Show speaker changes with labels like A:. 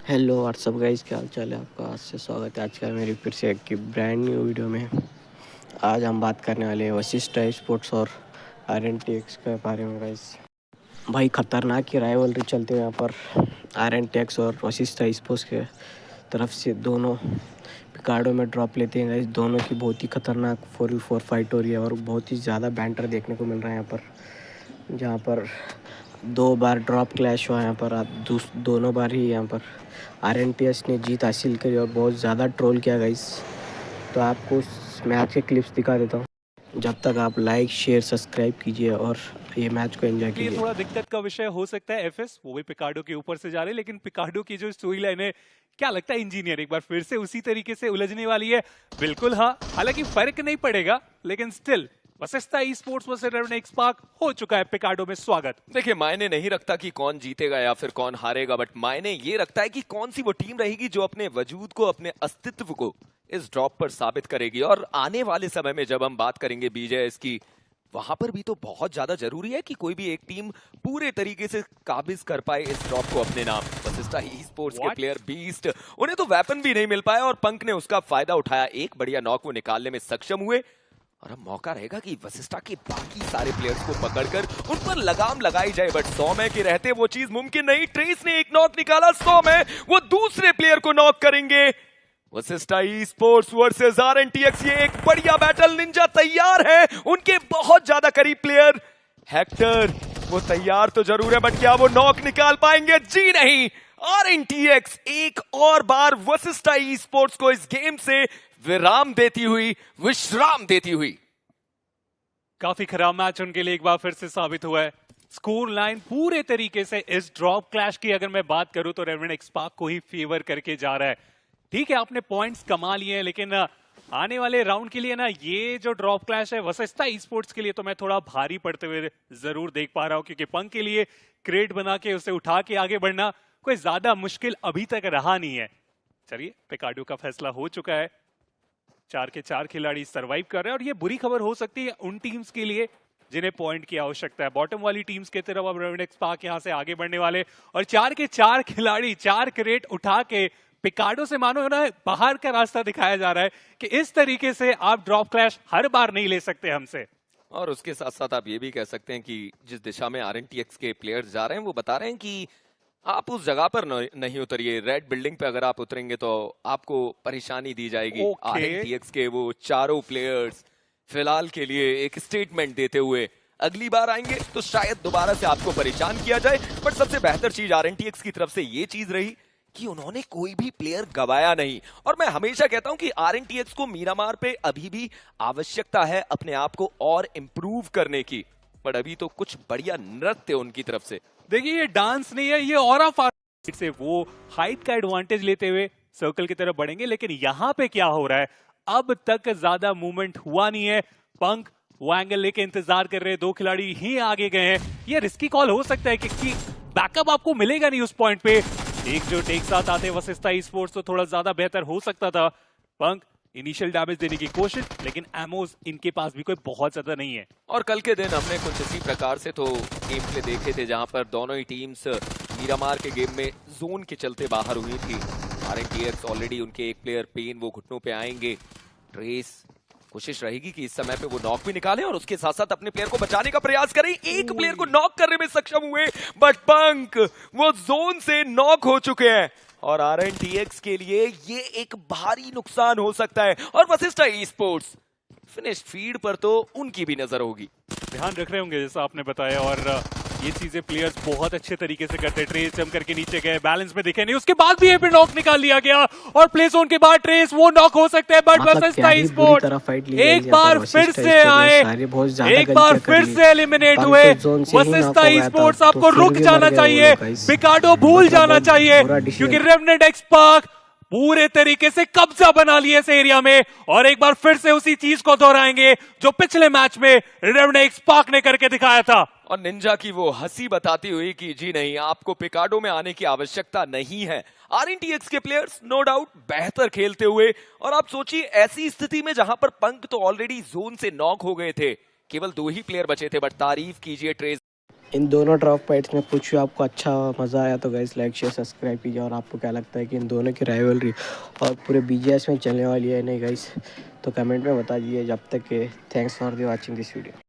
A: Hello what's up guys, क्या हाल चाल है आपका। आज से स्वागत है आज का मेरी फिर से एक ब्रांड न्यू वीडियो में। आज हम बात करने वाले हैं वशिष्ठ स्पोर्ट्स और RNTX के बारे में गाइस। भाई ख़तरनाक ही राइवलरी चलते हैं यहाँ पर RNTX और वशिष्ठ स्पोर्ट्स के तरफ से। दोनों पिकाडो में ड्रॉप लेते हैं गाइस। दोनों की बहुत ही ख़तरनाक 4v4 फाइट हो रही है और बहुत ही ज़्यादा बैंटर देखने को मिल रहा है यहाँ पर। जहाँ पर 2 बार ड्रॉप क्लैश हुआ यहाँ पर। आप दोनों बार ही यहाँ पर RNTX ने जीत हासिल करी और बहुत ज़्यादा ट्रोल किया गाइस। तो आपको उस मैच के क्लिप्स दिखा देता हूँ। जब तक आप लाइक शेयर सब्सक्राइब कीजिए और ये मैच को एंजॉय
B: ये
A: कीजिए।
B: थोड़ा दिक्कत का विषय हो सकता है एफएस, वो भी पिकाडो के ऊपर से जा रहे हैं, लेकिन पिकाडो की जो स्टोरी लाइन है, क्या लगता है इंजीनियर एक बार फिर से उसी तरीके से उलझने वाली है? बिल्कुल हाँ, हालांकि फर्क नहीं पड़ेगा, लेकिन still Vashishtha esports versus रेवनेक स्पार्क हो चुका है पिकाडो में स्वागत।
C: देखिए, मायने नहीं रखता कि कौन जीतेगा या फिर कौन हारेगा, बट मायने ये रखता है कि कौन सी वो टीम रहेगी जो अपने वजूद को, अपने अस्तित्व को इस ड्रॉप पर साबित करेगी। और आने वाले समय में जब हम बात करेंगे बीजेएस की, वहां पर भी तो बहुत ज्यादा जरूरी है कि कोई भी एक टीम पूरे तरीके से काबिज कर पाए इस ड्रॉप को अपने नाम। वशिष्ठा ई स्पोर्ट्स के प्लेयर बीस्ट, उन्हें तो वेपन भी नहीं मिल पाया और पंक ने उसका फायदा उठाया। एक बढ़िया नॉक वो निकालने में सक्षम हुए और अब मौका रहेगा कि वशिष्ठा के बाकी सारे प्लेयर्स को पकड़कर उन पर लगाम लगाई जाए। बट 100 में के रहते वो चीज मुमकिन नहीं। ट्रेस ने एक नॉक निकाला, 100 में वो दूसरे प्लेयर को नॉक करेंगे। Vashishtha esports versus RNTX, ये एक बढ़िया बैटल। निंजा तैयार है, उनके बहुत ज्यादा करीब प्लेयर हेक्टर वो तैयार तो जरूर है, बट क्या वो नॉक निकाल पाएंगे? जी नहीं। RNTX एक और बार वशिष्ठा ई स्पोर्ट्स को इस गेम से विराम देती हुई, विश्राम देती हुई।
B: काफी खराब मैच उनके लिए एक बार फिर से साबित हुआ है। स्कोर लाइन पूरे तरीके से इस ड्रॉप क्लैश की अगर मैं बात करूं तो रेवनेक स्पार्क को ही फेवर करके जा रहा है। ठीक है, आपने पॉइंट्स कमा लिए हैं, लेकिन आने वाले राउंड के लिए ना ये जो ड्रॉप क्लैश है वशिष्ठा ई स्पोर्ट्स के लिए तो मैं थोड़ा भारी पड़ते हुए जरूर देख पा रहा हूं, क्योंकि पंक के लिए क्रेट बना के उसे उठा के आगे बढ़ना कोई ज्यादा मुश्किल अभी तक रहा नहीं है। चलिए, पिकाडो का फैसला हो चुका है। 4 के 4 खिलाड़ी सरवाइव कर रहे हैं और ये बुरी खबर हो सकती है उन टीम्स के लिए जिन्हें पॉइंट की आवश्यकता है। बॉटम वाली टीम्स की तरफ अब रेवनेक स्पार्क यहां से आगे बढ़ने वाले और 4 के 4 खिलाड़ी 4 क्रेट उठा के पिकाडो से मानो ना बाहर का रास्ता दिखाया जा रहा है कि इस तरीके से आप ड्रॉप क्लैश हर बार नहीं ले सकते हमसे।
C: और उसके साथ साथ आप ये भी कह सकते हैं कि जिस दिशा में RNTX के प्लेयर्स जा रहे हैं वो बता रहे हैं कि आप उस जगह पर नहीं उतरिए। रेड बिल्डिंग पे अगर आप उतरेंगे तो आपको परेशानी दी जाएगी। RNTX के वो चारों प्लेयर्स फिलहाल के लिए एक स्टेटमेंट देते हुए अगली बार आएंगे तो शायद दोबारा से आपको परेशान किया जाए। बट सबसे बेहतर चीज RNTX की तरफ से ये चीज रही कि उन्होंने कोई भी प्लेयर गवाया नहीं। और मैं हमेशा कहता हूं कि RNTX को मीरामार पे अभी भी आवश्यकता है अपने आप को और इंप्रूव करने की। बट अभी तो कुछ बढ़िया नृत्य उनकी तरफ से।
B: देखिए, ये डांस नहीं है, ये ऑरा फाइट से वो हाइट का एडवांटेज लेते हुए सर्कल की तरफ बढ़ेंगे। लेकिन यहां पे क्या हो रहा है, अब तक ज्यादा मूवमेंट हुआ नहीं है। पंक वो एंगल लेके इंतजार कर रहे हैं, 2 खिलाड़ी ही आगे गए हैं। ये रिस्की कॉल हो सकता है क्योंकि बैकअप आपको मिलेगा नहीं उस पॉइंट पे। एक जो टेक साथ आते वशिष्ठा ई स्पोर्ट्स तो थोड़ा ज्यादा बेहतर हो सकता था। पंक इनिशियल डैमेज देने की कोशिश, लेकिन एमोज इनके पास भी कोई बहुत ज्यादा नहीं है।
C: और कल के दिन हमने कुछ इसी प्रकार से तो गेम प्ले देखे थे जहां पर दोनों ही टीम्स मीरामार के गेम में जोन के चलते बाहर हुई थी। RNTX ऑलरेडी उनके एक प्लेयर पेन वो घुटनों पे आएंगे। ट्रेस कोशिश रहेगी कि इस समय पे वो नॉक भी निकाले और उसके साथ साथ अपने प्लेयर को बचाने का प्रयास करें। एक प्लेयर को नॉक करने में सक्षम हुए, बट पंक वो जोन से नॉक हो चुके हैं और RNTX के लिए ये एक भारी नुकसान हो सकता है। और Vashishtha e sports finish feed पर तो उनकी भी नजर होगी,
B: ध्यान रख रहे होंगे जैसा आपने बताया। और ये चीजें प्लेयर्स बहुत अच्छे तरीके से करते हैं। ट्रेस जम करके नीचे गए, बैलेंस में दिखे नहीं, उसके बाद भी ये पे नॉक निकाल लिया गया और प्ले जोन के बाद ट्रेस वो नॉक हो सकते हैं। बट वशिष्ठा ई स्पोर्ट्स एक बार फिर से आए, एक बार फिर से एलिमिनेट हुए। वशिष्ठा ई स्पोर्ट्स आपको रुक जाना चाहिए, पिकाडो भूल जाना चाहिए, क्योंकि रेवनेक स्पार्क पूरे तरीके से कब्जा बना लिया इस एरिया में और एक बार फिर से उसी चीज को दोहराएंगे जो पिछले मैच में रेवनेक स्पार्क ने करके दिखाया था।
C: और निंजा की वो हंसी बताती हुई कि जी नहीं, आपको पिकाडो में आने की आवश्यकता नहीं है। RNTX के प्लेयर्स नो डाउट बेहतर खेलते हुए, और आप सोचिए ऐसी स्थिति में जहां पर पंक तो ऑलरेडी जोन से नॉक हो गए थे, केवल 2 ही प्लेयर बचे थे। बट तारीफ कीजिए ट्रेस
A: इन दोनों ड्रॉप फाइट्स में कुछ भी आपको अच्छा मज़ा आया तो गाइस लाइक शेयर सब्सक्राइब कीजिए। और आपको क्या लगता है कि इन दोनों की राइवलरी और पूरे BGS में चलने वाली है नहीं गाइस, तो कमेंट में बता दीजिए। जब तक के thanks for the watching this video.